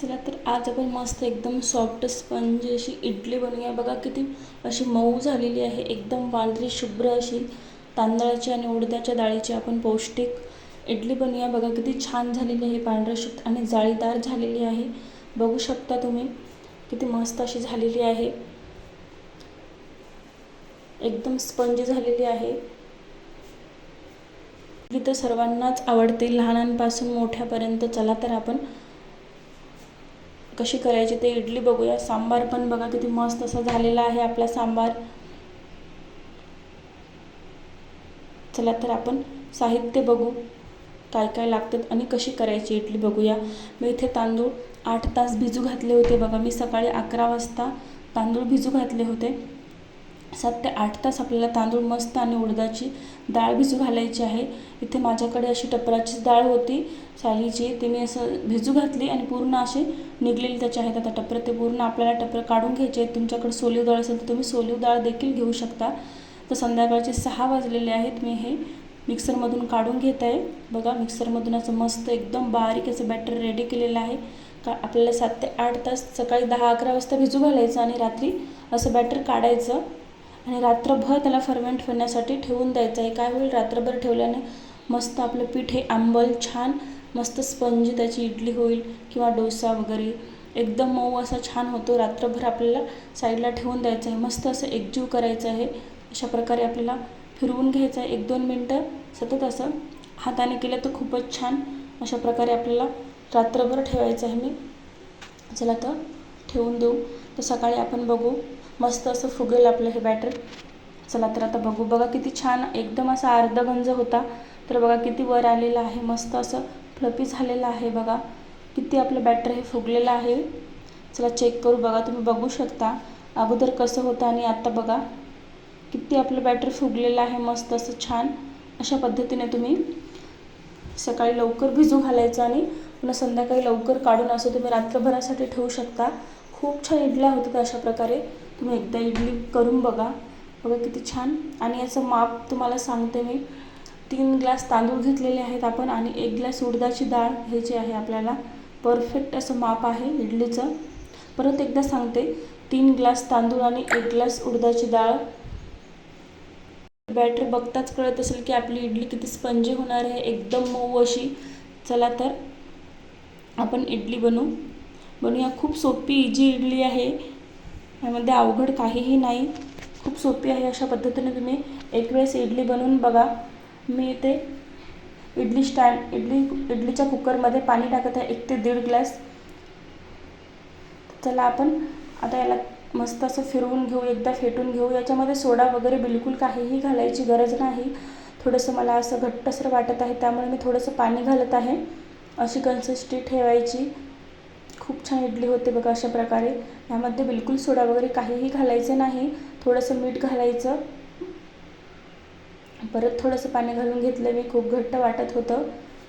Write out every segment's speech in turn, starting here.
चला तर आज आपण मस्त एकदम सॉफ्ट स्पंज अशी इडली बनवूया. बघा किती अशी मऊ झालेली आहे, एकदम पांढरी शुभ्र अशी तांदळाची आणि उडदाच्या डाळीची आपण पौष्टिक इडली बनवूया. बघा किती छान झालेली आहे, पांढऱ्या शुभ्र आणि जाळीदार झालेली आहे. बघू शकता तुम्ही किती मस्त अशी झालेली आहे, एकदम स्पंज झालेली आहे. इडली तर सर्वांनाच आवडते, लहानांपासून मोठ्यापर्यंत. चला तर आपण कशी करायची ते इडली बघूया. सांबार पण बघा किती मस्त असा झालेला आहे आपला सांबार. चला तर आपण साहित्य बघू, काय काय लागतात आणि कशी करायची इडली बघूया. मी इथे तांदूळ 8 तास भिजू घातले होते. बघा मी सकाळी 11 वाजता तांदूळ भिजू घातले होते. 7 ते 8 तास आपल्याला तांदूळ मस्त आणि उडदाची डाळ भिजू घालायची आहे. इथे माझ्याकडे अशी टपराची डाळ होती सालीची, ती मी असं भिजू घातली आणि पूर्ण असे निघलेली त्याचे आहेत आता टपर. ते पूर्ण आपल्याला टपर काढून घ्यायचे आहेत. तुमच्याकडे सोलीव डाळ असेल तर तुम्ही सोलीव डाळ देखील घेऊ शकता. तर संध्याकाळचे 6 वाजलेले आहेत. मी हे मिक्सरमधून काढून घेत आहे. बघा मिक्सरमधून असं मस्त एकदम बारीक असं बॅटर रेडी केलेलं आहे. आपल्याला 7 ते 8 तास सकाळी 10-11 वाजता भिजू घालायचं आणि रात्री असं बॅटर काढायचं आणि रात्रभर त्याला फर्मेंट होण्यासाठी ठेवून द्यायचं आहे. काय होईल, रात्रभर ठेवल्याने मस्त आपलं पीठ हे आंबल छान मस्त स्पंज त्याची इडली होईल किंवा डोसा वगैरे एकदम मऊ असा छान होतो. रात्रभर आपल्याला साईडला ठेवून द्यायचं आहे. मस्त असं एकजीव करायचं आहे. अशा प्रकारे आपल्याला फिरवून घ्यायचं आहे 1-2 मिनटं सतत. असं हाताने केलं तर खूपच छान. अशा प्रकारे आपल्याला रात्रभर ठेवायचं आहे. मी चला तर ठेवून देऊ, तर सकाळी आपण बघू मस्त असं फुगेल आपलं हे बॅटर. चला तर आता बघू. बघा किती छान एकदम असा अर्धा गंज होता, तर बघा किती वर आलेला आहे, मस्त असं फ्लपी झालेलं आहे. बघा किती आपलं बॅटर हे फुगलेलं आहे. चला चेक करू. बघा तुम्ही बघू शकता अगोदर कसं होतं आणि आता बघा किती आपलं बॅटर फुगलेलं आहे, मस्त असं छान. अशा पद्धतीने तुम्ही सकाळी लवकर भिजू घालायचं आणि पुन्हा संध्याकाळी लवकर काढून असं तुम्ही रात्रभरासाठी ठेवू शकता. खूप छान इडल्या होतात. अशा प्रकारे तुम्ही एकदा इडली करून बघा. बघा किती छान. आणि याचं माप तुम्हाला सांगते मी. 3 ग्लास तांदूळ घेतलेले आहेत आपण आणि 1 ग्लास उडदाची डाळ घ्यायची आहे आपल्याला. परफेक्ट असं माप आहे इडलीचं. परत एकदा सांगते, 3 ग्लास तांदूळ आणि 1 ग्लास उडदाची डाळ. बॅटर बघताच कळत असेल की आपली इडली किती स्पंजी होणार आहे, एकदम मऊ अशी. चला तर आपण इडली बनवूया. खूप सोपी इजी इडली आहे, यामध्ये अवघड काहीही नाही, खूप सोपी आहे. अशा पद्धतीने तुम्ही एक वेळेस इडली बनवून बघा. मी इथे इडलीच्या कुकरमध्ये पाणी टाकत आहे 1 ते 1.5 ग्लास. चला आपण आता याला मस्त असं फिरवून घेऊ, एकदा फेटून घेऊ. याच्यामध्ये सोडा वगैरे बिलकुल काहीही घालायची गरज नाही. थोडंसं मला असं घट्टसर वाटत आहे, त्यामुळे मी थोडंसं पाणी घालत आहे. अशी कन्सिस्टन्सी ठेवायची. खूप छान इडली होते बघा अशा प्रकारे. यामध्ये बिलकुल सोडा वगैरे काहीही घालायचं नाही. थोडंसं मीठ घालायचं. परत थोडंसं पाणी घालून घेतलं मी, खूप घट्ट वाटत होतं.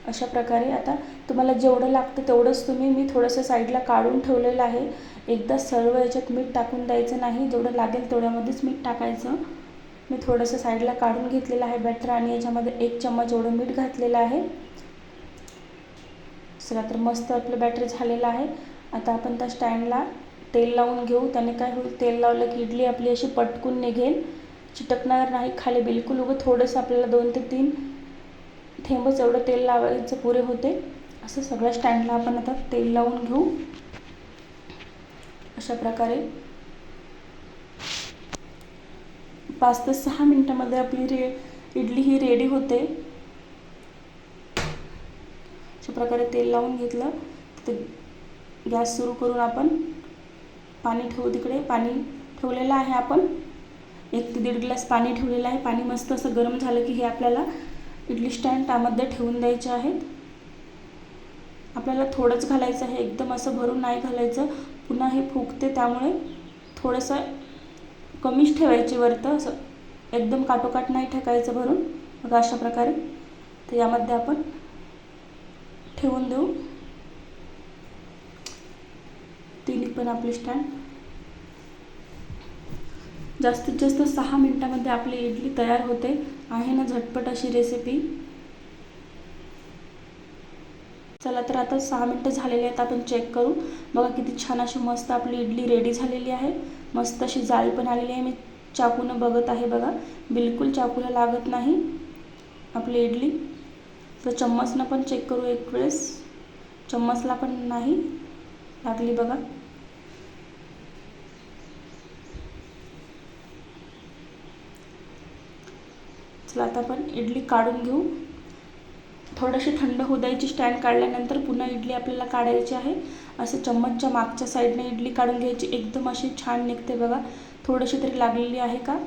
अशा प्रकारे आता तुम्हाला जेवढं लागतं तेवढंच मी थोडंसं साईडला काढून ठेवलेलं आहे. एकदा सर्व याच्यात मीठ टाकून द्यायचं नाही, जेवढं लागेल तेवढ्यामध्येच मीठ टाकायचं. मी थोडंसं साईडला काढून घेतलेलं आहे बॅटर आणि याच्यामध्ये 1 चम्मच एवढं मीठ घातलेलं आहे. चला तर मस्त आपलं बॅटर झालेलं आहे. आता आपण त्या स्टँडला तेल लावून घेऊ. त्याने काय होईल, तेल लावलं की इडली आपली अशी पटकून निघेल, चिटकणार नाही खाली बिलकुल. उगं थोडंसं आपल्याला 2 ते 3 थेंबच एवढं तेल लावायचं पुरे होते. असं सगळ्या स्टँडला आपण आता तेल लावून घेऊ. अशा प्रकारे 5 ते 6 मिनटामध्ये आपली इडली ही रेडी होते. अशा प्रकारे तेल लावून घेतलं तर गॅस सुरू करून आपण पाणी ठेवू. तिकडे पाणी ठेवलेलं आहे आपण. 1 ते 1.5 ग्लास पाणी ठेवलेलं आहे. पाणी मस्त असं गरम झालं की हे आपल्याला इडली स्टँड त्यामध्ये ठेवून द्यायचे आहेत. आपल्याला थोडंच घालायचं आहे, एकदम असं भरून नाही घालायचं, पुन्हा हे फुगते, त्यामुळे थोडंसं कमीच ठेवायची वरतं, असं एकदम काटोकाट नाही ठेकायचं भरून. बघा अशा प्रकारे. तर यामध्ये आपण ठेवून देऊ तिन्ही पण आपली स्टँड. जास्तीत जास्त 6 मिनटामध्ये आपली इडली तयार होते. आहे ना झटपट अशी रेसिपी. चला तर आता 6 मिनटं झालेली आहेत, आपण चेक करू. बघा किती छान अशी मस्त आपली इडली रेडी झालेली आहे. मस्त अशी जाळी पण आलेली आहे. मी चाकूनं बघत आहे बघा, बिलकुल चाकूला लागत नाही आपली इडली. तर चम्मचनं पण चेक करू एक वेळेस. चम्मचला पण नाही लागली बघा. चला आता आपण इडली काढून घेऊ. थोडीशी थंड होऊ द्यायची. स्टँड काढल्यानंतर पुन्हा इडली आपल्याला काढायची आहे. असं चम्मचच्या मागच्या साईडने इडली काढून घ्यायची. एकदम अशी छान निघते बघा. थोडीशी तरी लागलेली आहे का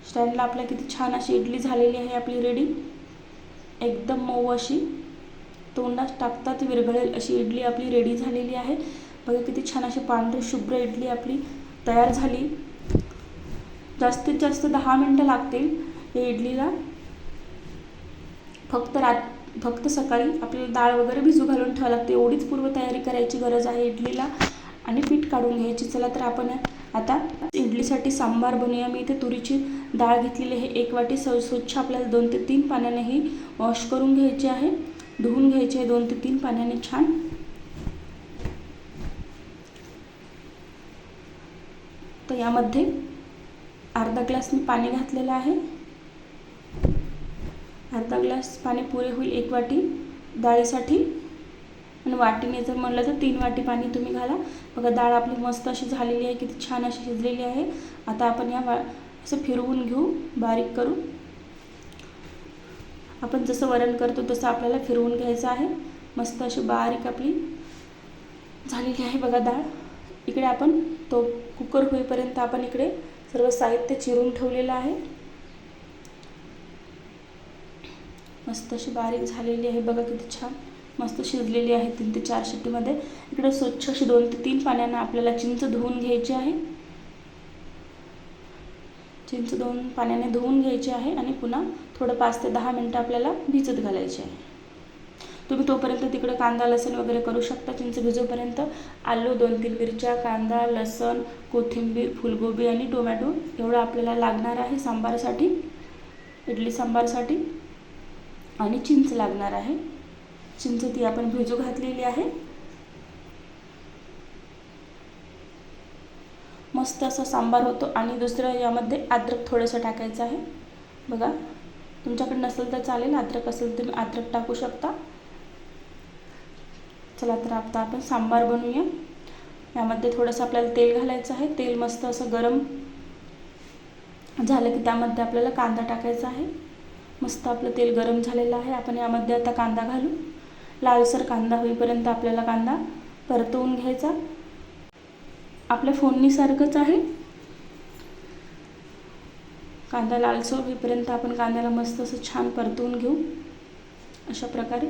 स्टँडला. आपल्या किती छान अशी इडली झालेली आहे आपली रेडी. एकदम मऊ अशी, तोंडात टाकतात विरघळेल अशी इडली आपली रेडी झालेली आहे. बघा किती छान अशी पांढरी शुभ्र इडली आपली तयार झाली. जास्तीत जास्त 10 मिनटं लागतील या इडलीला. फक्त सकाळी आपल्याला डाळ वगैरे भिजू घालून ठेवावं लागते. एवढीच पूर्वतयारी करायची गरज आहे इडलीला. आणि पीठ काढून घ्यायची. चला तर आपण आता इडलीसाठी सांबार बनवूया. मी इथे तुरीची डाळ घेतलेली आहे 1 वाटी. स्वच्छ आपल्याला 2 ते 3 पाण्याने ही वॉश करून घ्यायची आहे. धुवून घ्यायची आहे 2 ते 3 पाण्याने छान. तर यामध्ये अर्धा ग्लास मी पाणी घातलेलं आहे. अर्धा ग्लास पाणी पुरे होईल 1 वाटी डाळीसाठी. आणि वाटीने जर म्हणलं तर 3 वाटी पाणी तुम्ही घाला. बघा डाळ आपली मस्त अशी झालेली आहे, किती छान अशी शिजलेली आहे. आता आपण असं फिरवून घेऊ बारीक करू. आपण जसं वरण करतो तसं आपल्याला फिरवून घ्यायचं आहे. मस्त अशी बारीक आपली झालेली आहे बघा डाळ. इकडे आपण तो कुकर होईपर्यंत आपण इकडे सर्व साहित्य चिरून ठेवलेलं आहे. मस्त अशी बारीक झालेली आहे बघा, किती छान मस्त शिजलेली आहे 3 ते 4 शिट्टीमध्ये. इकडे स्वच्छ अशी 2 ते 3 पाण्यानं आपल्याला चिंच धुवून घ्यायची आहे. चिंच 2 पाण्याने धुवून घ्यायची आहे आणि पुन्हा थोडं 5 ते 10 मिनटं आपल्याला भिजत घालायचे आहे. तुम्ही तोपर्यंत तिकडे कांदा लसूण वगैरे करू शकता. चिंच भिजोपर्यंत आलू 2-3 मिरच्या, कांदा, लसूण, कोथिंबीर, फुलगोबी आणि टोमॅटो एवढं आपल्याला लागणार आहे सांबारसाठी, इडली सांबारसाठी. आणि चिंच लागणार आहे. चिंच ती आपण भिजू घातलेली आहे. मस्त असा सांबार होतो. आणि दुसरं यामध्ये अद्रक थोडंसं टाकायचं आहे बघा. तुमच्याकडे नसेल तर चालेल, अद्रक असेल तर अद्रक टाकू शकता. चला तर आता आपण सांबार बनवूया. यामध्ये थोडंसं आपल्याला तेल घालायचं आहे. तेल मस्त असं गरम झालं की त्यामध्ये आपल्याला कांदा टाकायचा आहे. मस्त आपलं तेल गरम झालेलं आहे. आपण यामध्ये आता कांदा घालू. लालसर कांदा होईपर्यंत आपल्याला कांदा परतवून घ्यायचा. आपल्या फोडणीसारखंच आहे. कांदा लालसर होईपर्यंत आपण कांद्याला मस्त असं छान परतवून घेऊ. अशा प्रकारे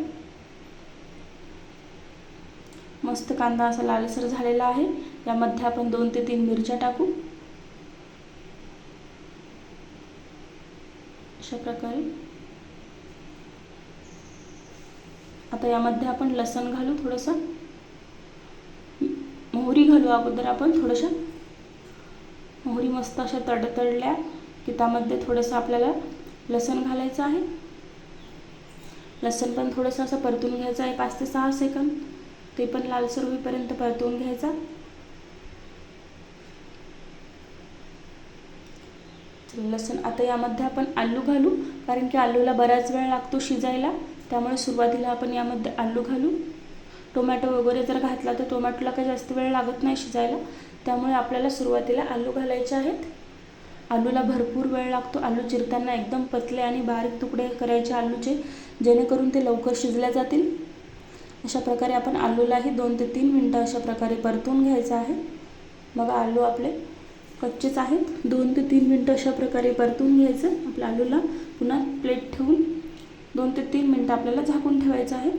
मस्त कांदा असा लालसर झालेला आहे. यामध्ये आपण 2 ते 3 मिरच्या टाकू. अशा प्रकारे आता यामध्ये आपण लसूण घालू. थोडंसं मोहरी घालू. अगोदर आपण थोडंसं मोहरी मस्त अशा तडतडल्या की त्यामध्ये थोडंसं आपल्याला लसूण घालायचं आहे. लसूण पण थोडंसं असं परतून घ्यायचं आहे 5 ते 6 सेकंद. ते पण लालसर होईपर्यंत परतवून घ्यायचा. लसूण आता यामध्ये आपण आलू घालू, कारण की आलूला बराच वेळ लागतो शिजायला. त्यामुळे सुरुवातीला आपण यामध्ये आलू घालू. टोमॅटो वगैरे जर घातला तर टोमॅटोला काही जास्त वेळ लागत नाही शिजायला. त्यामुळे आपल्याला सुरुवातीला आलू घालायचे आहेत. आलूला भरपूर वेळ लागतो. आलू चिरताना एकदम पतले आणि बारीक तुकडे करायचे आलूचे, जेणेकरून ते लवकर शिजल्या जातील. अशा प्रकारे आपण आलूलाही 2 ते 3 मिनटं अशा प्रकारे परतून घ्यायचं आहे. बघा आलू आपले कच्चेच आहेत. 2 ते 3 मिनटं अशा प्रकारे परतून घ्यायचं. आपल्या आलूला पुन्हा प्लेट ठेवून 2 ते 3 मिनटं आपल्याला झाकून ठेवायचं आहे.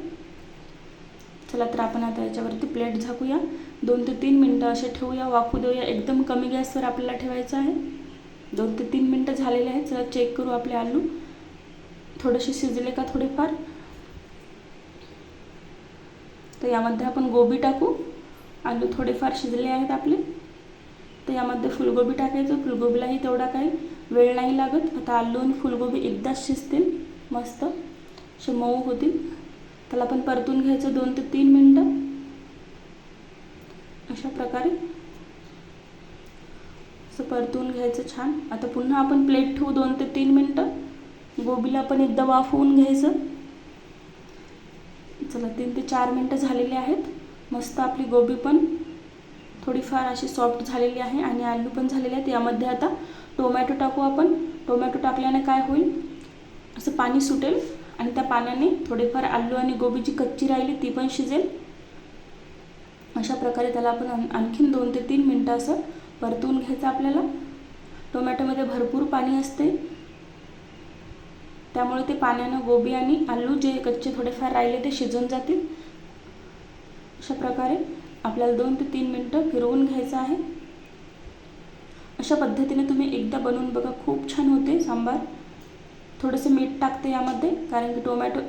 चला तर आपण आता याच्यावरती प्लेट झाकूया. 2 ते 3 मिनटं असे ठेवूया, वाफू देऊया. एकदम कमी गॅसवर आपल्याला ठेवायचं आहे. 2 ते 3 मिनटं झालेले आहेत. चला चेक करू आपले आलू थोडेसे शिजले का थोडेफार. तर यामध्ये आपण गोबी टाकू. आलू थोडेफार शिजले आहेत आपले. तर यामध्ये फुलगोबी टाकायचं. फुलगोबीलाही तेवढा काही वेळ नाही लागत. आता आलू आणि फुलगोबी एकदाच शिजतील, मस्त असे मऊ होतील. त्याला पण परतून घ्यायचं 2 ते 3 मिनटं. अशा प्रकारे असं परतून घ्यायचं छान. आता पुन्हा आपण प्लेट ठेवू 2 ते 3 मिनटं. गोबीला पण एकदा वाफवून घ्यायचं. चला 3 ते 4 मिनटं झालेली आहेत. मस्त आपली गोबी पण थोडीफार अशी सॉफ्ट झालेली आहे आणि आलू पण झालेले आहेत. यामध्ये आता टोमॅटो टाकू आपण. टोमॅटो टाकल्याने काय होईल, असं पाणी सुटेल आणि त्या पाण्याने थोडेफार आलू आणि गोबी जी कच्ची राहिली ती पण शिजेल. अशा प्रकारे त्याला आपण आणखीन 2 ते 3 मिनटं असं परतून घ्यायचं. आपल्याला टोमॅटोमध्ये भरपूर पाणी असते, त्यामुळे ते पाण्यानं गोबी आणि आलू जे कच्चे थोडेफार राहिले ते शिजून जातील. अशा प्रकारे आपल्याला 2 ते 3 मिनटं फिरवून घ्यायचं आहे. अशा पद्धतीने तुम्ही एकदा बनवून बघा, खूप छान होते सांबार. थोडंसं मीठ टाकते यामध्ये, कारण की टोमॅटो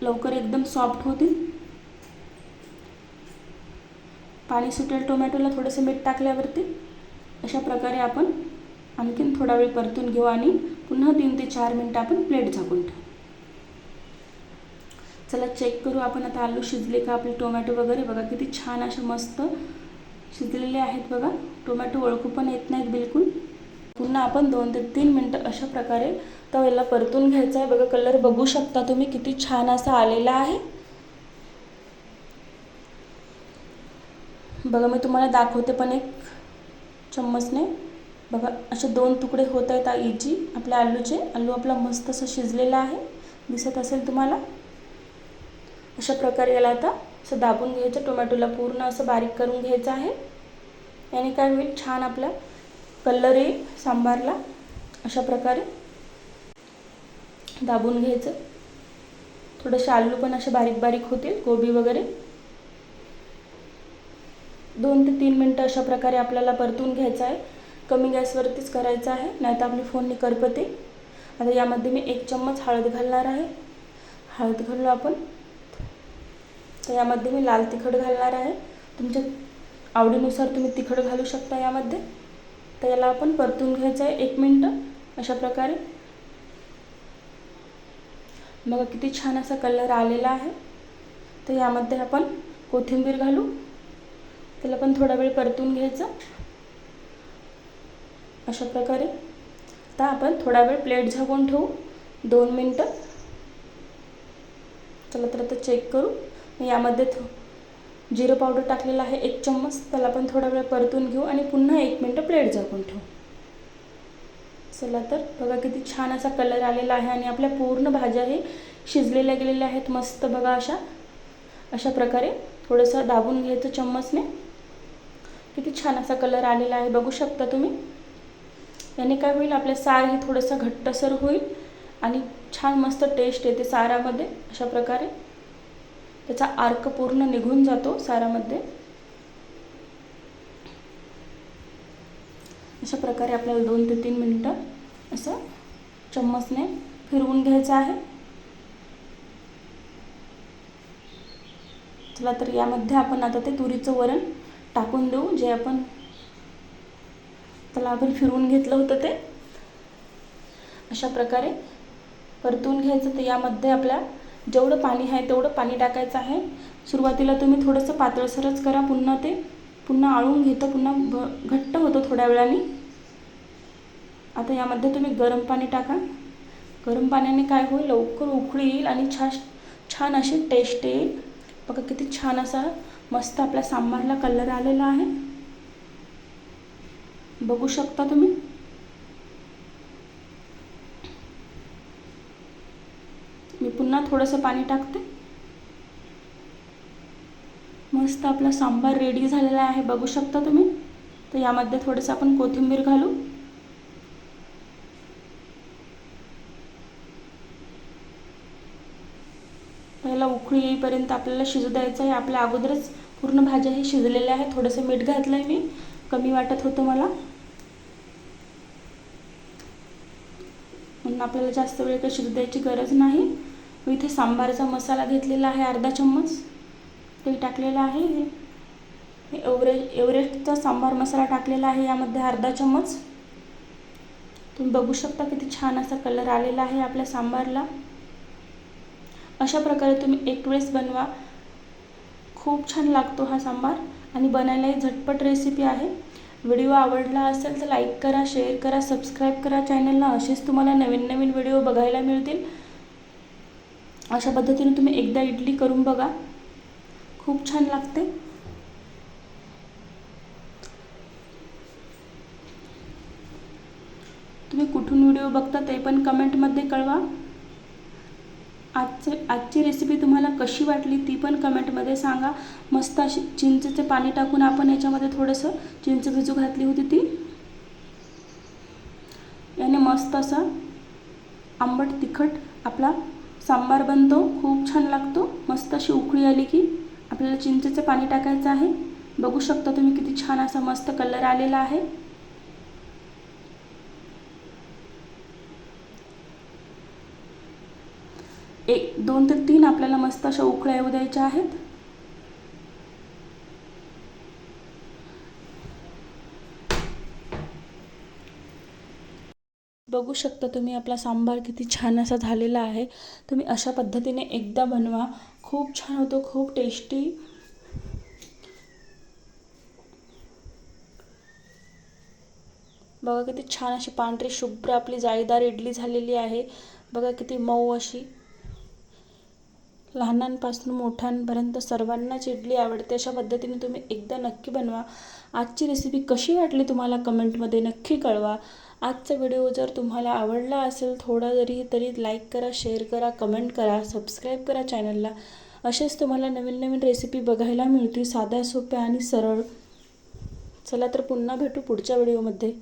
लवकर एकदम सॉफ्ट होतील. पाणी सुटेल टोमॅटोला थोडंसं मीठ टाकल्यावरती. अशा प्रकारे आपण आणखीन थोडा वेळ परतून घेऊ आणि पुन्हा 3 ते 4 मिनटं आपण प्लेट झाकून ठेवू. चला चेक करू आपण आता आलू शिजले का, आपले टोमॅटो वगैरे बघा किती छान असे मस्त शिजलेले आहेत बघा. टोमॅटो ओळखू पण येत नाहीत बिलकुल. पुन्हा आपण 2 ते 3 मिनटं अशा प्रकारे तव्याला परतून घ्यायचं आहे. बघा कलर बघू शकता तुम्ही किती छान असा आलेला आहे. बघा मी तुम्हाला दाखवते पण एक चम्मचने. बघा असे 2 तुकडे होत आहेत इजी आपल्या आलूचे. आलू आपला मस्त असं शिजलेला आहे, दिसत असेल तुम्हाला. अशा प्रकारे याला आता असं दाबून घ्यायचं. टोमॅटोला पूर्ण असं बारीक करून घ्यायचं आहे. याने काय होईल, छान आपला कलर येईल सांबारला. अशा प्रकारे दाबून घ्यायचं. थोडेसे आलू पण असे बारीक बारीक होतील, गोबी वगैरे. 2 ते 3 मिनटं अशा प्रकारे आपल्याला परतून घ्यायचं आहे. कमी गॅसवरतीच करायचं आहे, नाहीतर आपली फोडणी करपते. आता यामध्ये मी 1 चम्मच हळद घालणार आहे. हळद घालू आपण. तर यामध्ये मी लाल तिखट घालणार आहे. तुमच्या आवडीनुसार तुम्ही तिखट घालू शकता यामध्ये. तर याला आपण परतून घ्यायचं आहे 1 मिनटं अशा प्रकारे. बघा किती छान असा कलर आलेला आहे. तर यामध्ये आपण कोथिंबीर घालू. त्याला पण थोडा वेळ परतून घ्यायचं अशा प्रकारे. आता आपण थोडा वेळ प्लेट झाकून ठेवू 2 मिनटं. चला तर आता चेक करू. मी यामध्ये जिरं पावडर टाकलेलं आहे 1 चम्मच. त्याला पण थोडा वेळ परतून घेऊ आणि पुन्हा 1 मिनटं प्लेट झाकून ठेवू. चला तर बघा किती छान असा कलर आलेला आहे आणि आपल्या पूर्ण भाज्या हे शिजलेल्या गेलेल्या आहेत मस्त. बघा अशा प्रकारे थोडंसं दाबून घ्यायचं चम्मचने. किती छान असा कलर आलेला आहे, बघू शकता तुम्ही. याने काय होईल, आपलं सार हे थोडंसं घट्टसर होईल आणि छान मस्त टेस्ट येते सारामध्ये. अशा प्रकारे त्याचा अर्क पूर्ण निघून जातो सारामध्ये. अशा प्रकारे आपल्याला 2 ते 3 मिनटं असं चम्मचने फिरवून घ्यायचं आहे. चला तर यामध्ये आपण आता ते तुरीचं वरण टाकून देऊ, जे आपण त्याला आपण फिरवून घेतलं होतं ते. अशा प्रकारे परतून घ्यायचं. तर यामध्ये आपल्या जेवढं पाणी आहे तेवढं पाणी टाकायचं आहे. सुरुवातीला तुम्ही थोडंसं पातळसरच करा, पुन्हा आळून घेतं, पुन्हा घट्ट होतं थोड्या वेळाने. आता यामध्ये तुम्ही गरम पाणी टाका. गरम पाण्याने काय होईल, लवकर उकळी येईल आणि छान अशी टेस्ट येईल. बघा किती छान असा मस्त आपल्या सांबारला कलर आलेला आहे, बघू शकता तुम्ही. मी पुन्हा थोडंसं पाणी टाकते. मस्त आपला सांबार रेडी झालेला आहे, बघू शकता तुम्ही. तर यामध्ये थोडंसं आपण कोथिंबीर घालू. याला उकळी येईपर्यंत आपल्याला शिजू द्यायचं आहे. आपल्या अगोदरच पूर्ण भाज्या हे शिजलेल्या आहेत. थोडंसं मीठ घातलं आहे मी, कमी वाटत होतं मला, म्हणून आपल्याला जास्त वेळ काही शिजू द्यायची गरज नाही. मी इथे सांबारचा मसाला घेतलेला आहे अर्धा चम्मच, ते टाकलेला आहे. एव्हरेस्टचा सांबार मसाला टाकलेला आहे यामध्ये अर्धा चम्मच. तुम्ही बघू शकता किती छान असा कलर आलेला आहे आपल्या सांबारला. अशा प्रकारे तुम्ही एक वेळेस बनवा. खूप छान लागतो हा सांबार आणि बनायलाही झटपट रेसिपी आहे. व्हिडिओ आवडला असेल तर लाईक करा, शेअर करा, सबस्क्राईब करा चॅनलला. असेच तुम्हाला नवीन नवीन व्हिडिओ बघायला मिळतील. अशा पद्धतीने तुम्ही एकदा इडली करून बघा, खूप छान लागते. तुम्ही कुठून व्हिडिओ बघता ते पण कमेंटमध्ये कळवा. आजची रेसिपी तुम्हाला कशी वाटली ती पण कमेंटमध्ये सांगा. मस्त अशी चिंचेचे पाणी टाकून आपण याच्यामध्ये थोडंसं चिंच भिजू घातली होती ती. याने मस्त असा आंबट तिखट आपला सांबार बनतो, खूप छान लागतो. मस्त अशी उकळी आली की आपल्याला चिंचेचे पाणी टाकायचं आहे. बघू शकता तुम्ही किती छान असा मस्त कलर आलेला आहे. एक 2 ते 3 आपल्याला मस्त अशा उकळ्या येऊ द्यायच्या आहेत. बघू शकता तुम्ही आपला सांबार किती छान असा झालेला आहे. तुम्ही अशा पद्धतीने एकदा बनवा, खूप छान होतो, खूप टेस्टी. बघा किती छान अशी पांढरी शुभ्र आपली जाळीदार इडली झालेली आहे. बघा किती मऊ अशी. लहानांपासून मोठ्यांपर्यंत सर्वांनाच इडली आवडते. अशा पद्धतीने तुम्ही एकदा नक्की बनवा. आजची रेसिपी कशी वाटली तुम्हाला कमेंटमध्ये नक्की कळवा. आजचा व्हिडिओ जर तुम्हाला आवडला असेल थोडा तरी लाईक करा, शेअर करा, कमेंट करा, सबस्क्राईब करा चॅनलला. असेच तुम्हाला नवीन नवीन रेसिपी बघायला मिळतील, साध्या सोप्या आणि सरळ. चला तर पुन्हा भेटू पुढच्या व्हिडिओमध्ये.